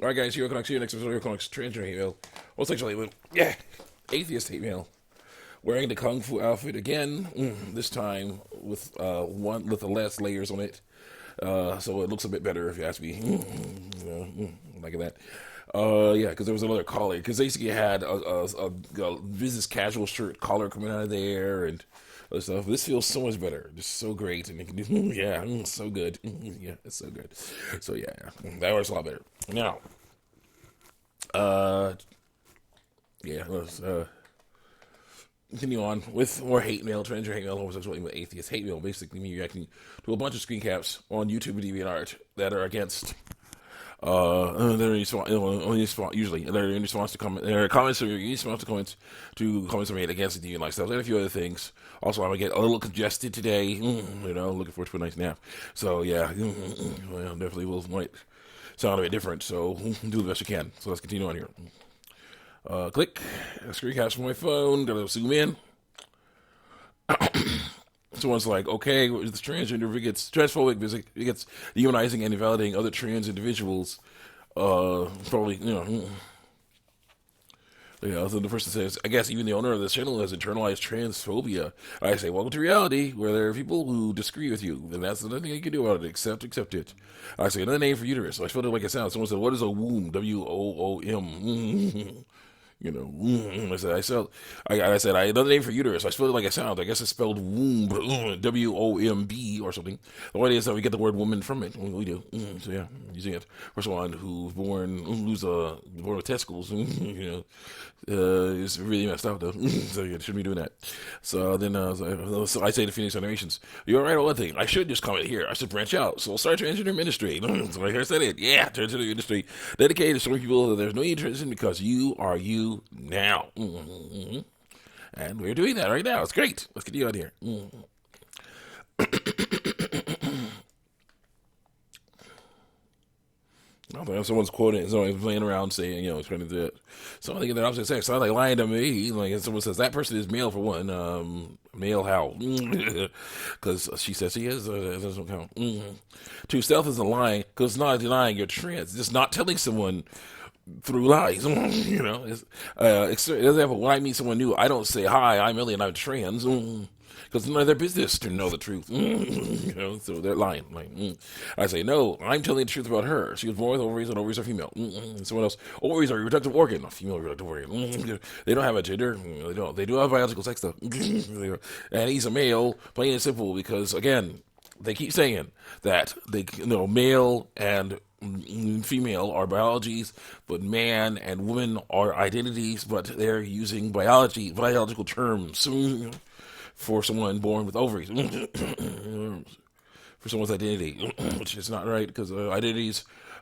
All right, guys, Hero Connects here. Next episode of Hero Connects Transgender hate mail. Homosexual hate mail. Yeah. Atheist hate mail. Wearing the Kung Fu outfit again. This time with with the less layers on it. So it looks a bit better if you ask me. Like that. Yeah, because there was another collar. Because basically you had a business casual shirt collar coming out of there and other stuff. This feels so much better. Just so great. And you can do, yeah, so good. Yeah, it's so good. So yeah, that works a lot better. Now, uh, yeah, let's continue on with more hate mail, transgender hate mail, homosexual hate mail, atheist hate mail. Basically, me reacting to a bunch of screen caps on YouTube and DeviantArt that are against. They're usually they're in response to comment. Their comments are in response to comments are made against the DeviantArt lifestyle and a few other things. Also, I'm gonna get a little congested today. Looking forward to a nice nap. So yeah, well, definitely might sound a bit different. So do the best you can. So let's continue on here. Click screen caps from my phone. Gotta zoom in. Someone's like, okay, this transgender, if it gets transphobic, it gets dehumanizing and invalidating other trans individuals. Probably, yeah, so the person says, I guess even the owner of this channel has internalized transphobia. I say, welcome to reality, where there are people who disagree with you, and that's nothing you can do about it, accept it. I say, another name for uterus. So I spelled it like it sounds. Someone said, what is a womb? WOOM. I said, another name for uterus. I spelled it like it sounds. I guess it's spelled womb, WOMB or something. The point is that we get the word woman from it. We do. So yeah, using it for someone who's born with testicles, is really messed up though. So yeah, shouldn't be doing that. So then, so I say to Phoenix Generations, you're right on one thing. I should just comment here. I should branch out. So I'll start transgender ministry. So I said it. Yeah, transgender ministry dedicated to showing people that there's no need to transition because you are you now. And we're doing that right now. It's great. Let's get you out here. I don't think someone's quoting, someone's playing around saying, it's trying to do it. So I'm thinking that opposite sex. Sounds like lying to me. Like, if someone says that person is male for one. Male how? Because she says he is. It doesn't count. Two, stealth is a lie because it's not denying you're trans. It's just not telling someone through lies. Example, when I meet someone new, I don't say, hi, I'm Ellie and I'm trans. Because it's none of their business to know the truth. So they're lying. I say, no, I'm telling the truth about her. She was born with ovaries, and ovaries are female. Someone else, ovaries are a reproductive organ, a female reproductive organ. They don't have a gender. They don't. They do have biological sex, though. And he's a male, plain and simple, because, again, they keep saying that male and female are biologies, but man and woman are identities, but they're using biological terms for someone born with ovaries, for someone's identity, which is not right because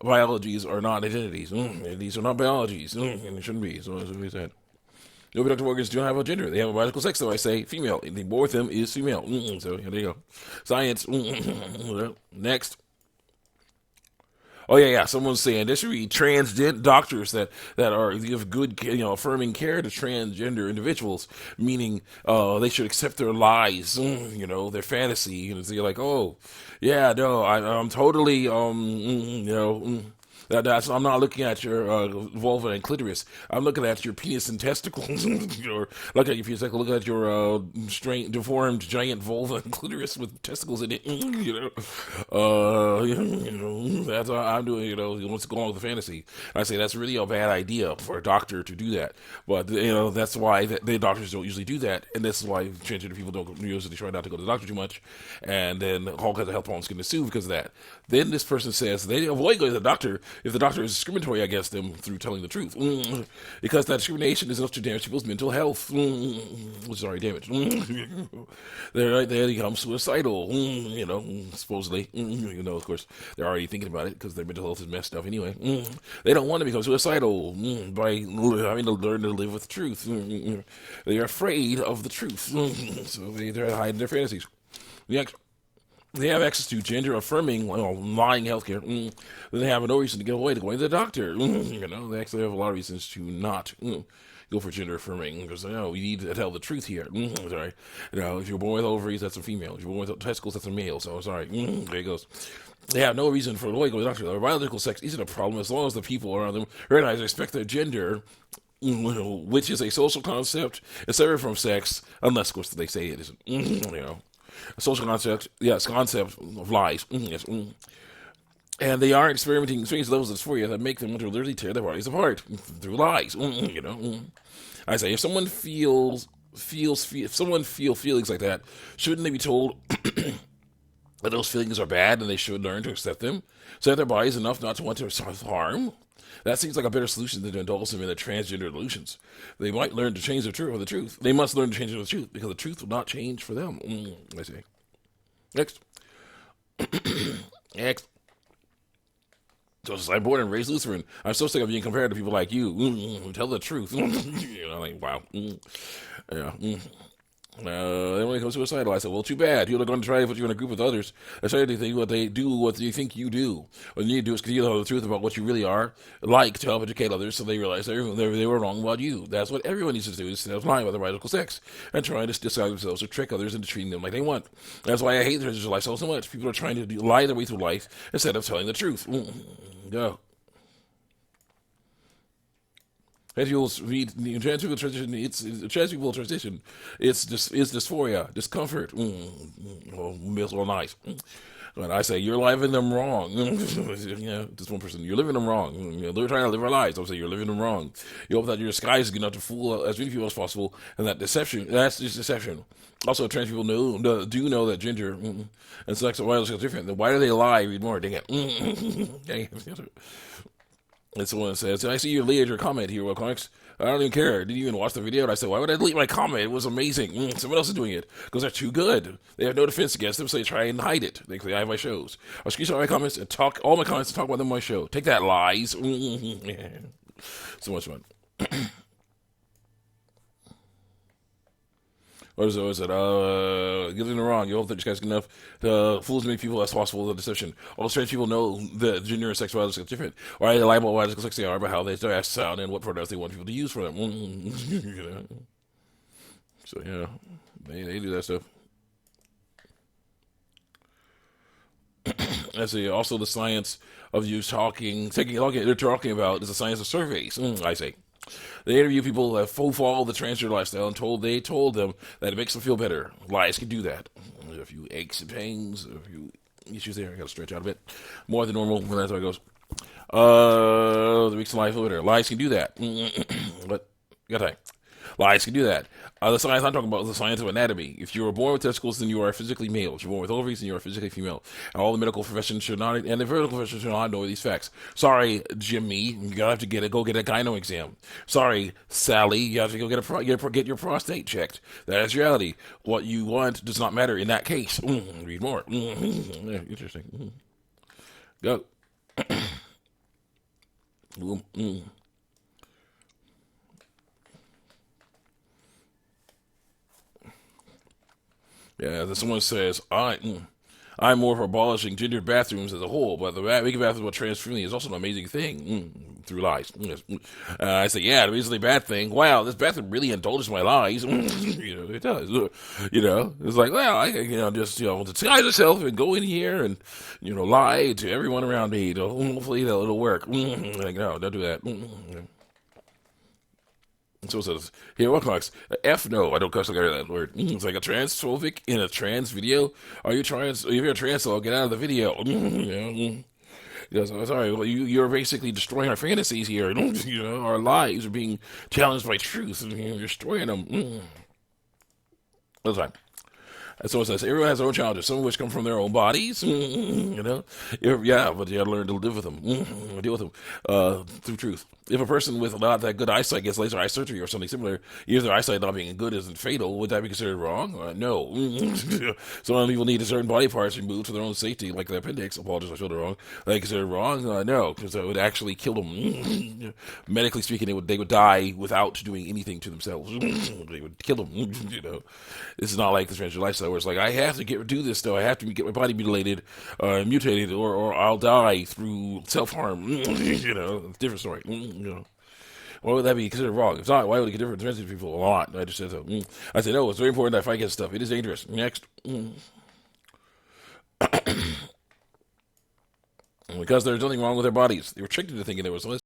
biologies are not identities. These are not biologies, and it shouldn't be. So that's what we said. No reproductive organs do not have a gender. They have a biological sex, so I say female. Anything born with them is female. So here you go. Science. Next. Oh yeah. Someone's saying there should be transgender doctors that are give good, affirming care to transgender individuals, meaning they should accept their lies, their fantasy, so you're like, oh yeah, no, I'm totally, I'm not looking at your vulva and clitoris. I'm looking at your penis and testicles. Or look at your penis, look at your deformed giant vulva and clitoris with testicles in it. That's what I'm doing. What's going on with the fantasy? I say that's really a bad idea for a doctor to do that. But that's why the doctors don't usually do that, and this is why transgender people don't usually try not to go to the doctor too much, and then all kinds of health problems get sue because of that. Then this person says they avoid going to the doctor if the doctor is discriminatory against them through telling the truth. Because that discrimination is enough to damage people's mental health, which is already damaged. They become suicidal, supposedly. Of course, they're already thinking about it because their mental health is messed up anyway. They don't want to become suicidal by having to learn to live with the truth. They are afraid of the truth, so they're hiding their fantasies. They have access to gender-affirming, lying healthcare. Then they have no reason to get away to going to the doctor. They actually have a lot of reasons to not go for gender affirming because we need to tell the truth here. Sorry, if you're born with ovaries, that's a female. If you're born with testicles, that's a male. So sorry, there it goes. They have no reason for the way go doctor. Their biological sex isn't a problem as long as the people around them recognize and respect their gender, which is a social concept. It's separate from sex, unless of course they say it isn't. A social concept, yes, concept of lies. Yes. And they are experimenting strange levels of dysphoria that make them want to literally tear their bodies apart through lies. I say, if someone feels feelings like that, shouldn't they be told that those feelings are bad and they should learn to accept them, so that their bodies enough not to want to self-harm? That seems like a better solution than to indulge them in their transgender delusions. They might learn to change their truth for the truth. They must learn to change the truth because the truth will not change for them. I say. Next. Next. So I'm born and raised Lutheran. I'm so sick of being compared to people like you. Tell the truth. Like, wow. Yeah. Then when it comes to suicidal, I said, well, too bad. You're going to try to put you in a group with others. That's trying to think what they do, what you think you do. What you need to do is continue to tell the truth about what you really are, like to help educate others so they realize they were wrong about you. That's what everyone needs to do, instead of lying about their biological sex and trying to disguise themselves or trick others into treating them like they want. That's why I hate the transgender lifestyle so much. People are trying to lie their way through life instead of telling the truth. Go. Trans people transition. Trans people transition. It's dysphoria, discomfort. Well, nice. But I say you're living them wrong. This one person, you're living them wrong. They're trying to live our lives. I'm saying you're living them wrong. You hope that your disguise is good enough to fool as many people as possible, and that's just deception. Also, trans people do know that gender and sex are wildly different. Then why do they lie even more? Dang it. Dang it. And someone says, I see you deleted your comment here, Will Comics. I don't even care. Didn't even watch the video. And I said, why would I delete my comment? It was amazing. Someone else is doing it because they're too good. They have no defense against them, so they try and hide it. They say, I have my shows. I'll screenshot my comments and talk all my comments and talk about them on my show. Take that, lies. So much fun. What is it? Getting it wrong. You hope that you guys can enough to fool as many people as possible with the deception. All trans people know that gender and sexuality is different. Why they lie about what sex they are, about how they sound, and what products they want people to use for them. So yeah, they do that stuff. I see. Also, the science of you they're talking about is the science of surveys. I say. They interview people that follow the transgender lifestyle and they told them that it makes them feel better. Lies can do that. There's a few aches and pains, a few issues there. I gotta stretch out a bit more than normal, but that's how it goes. It makes life feel better. Lies can do that. But gotta think. Lies can do that. The science I'm talking about is the science of anatomy. If you were born with testicles, then you are physically male. If you're born with ovaries, then you are physically female. And all the medical profession should not, and the medical profession should not know these facts. Sorry, Jimmy, you gotta have to go get a gyno exam. Sorry, Sally, you have to go get your prostate checked. That is reality. What you want does not matter in that case. Read more. Yeah, interesting. Go. Yeah, someone says, I'm more for abolishing gendered bathrooms as a whole, but making bathrooms trans-friendly is also an amazing thing, through lies. I say, yeah, it's a bad thing. Wow, this bathroom really indulges my lies. It does. It's like, well, I just disguise myself and go in here and, lie to everyone around me. Hopefully it'll work. Like, no, don't do that. So it says, here, what Cox? F no, I don't cuss like that word. It's like a transphobic in a trans video. Are you trans? If you're a trans, so get out of the video. Sorry, well, you're basically destroying our fantasies here. Our lives are being challenged by truth, and you're destroying them. That's fine. And so it says, everyone has their own challenges, some of which come from their own bodies, Yeah, but you gotta learn to live with them, deal with them, through truth. If a person with not that good eyesight gets laser eye surgery or something similar, either their eyesight not being good isn't fatal, would that be considered wrong? No. Some people need certain body parts removed for their own safety, like the appendix. Apologies, I showed it wrong. Are they considered wrong? No, because that would actually kill them. Medically speaking, they would die without doing anything to themselves. They would kill them. This is not like the transgender lifestyle where it's like, I have to do this though. I have to get my body mutated, or I'll die through self-harm. It's a different story. Why would that be considered wrong? If not, why would it get different transgender people a lot? I just said so. I said, no, it's very important that I fight against stuff. It is dangerous. Next. Because there's nothing wrong with their bodies. They were tricked into thinking there was.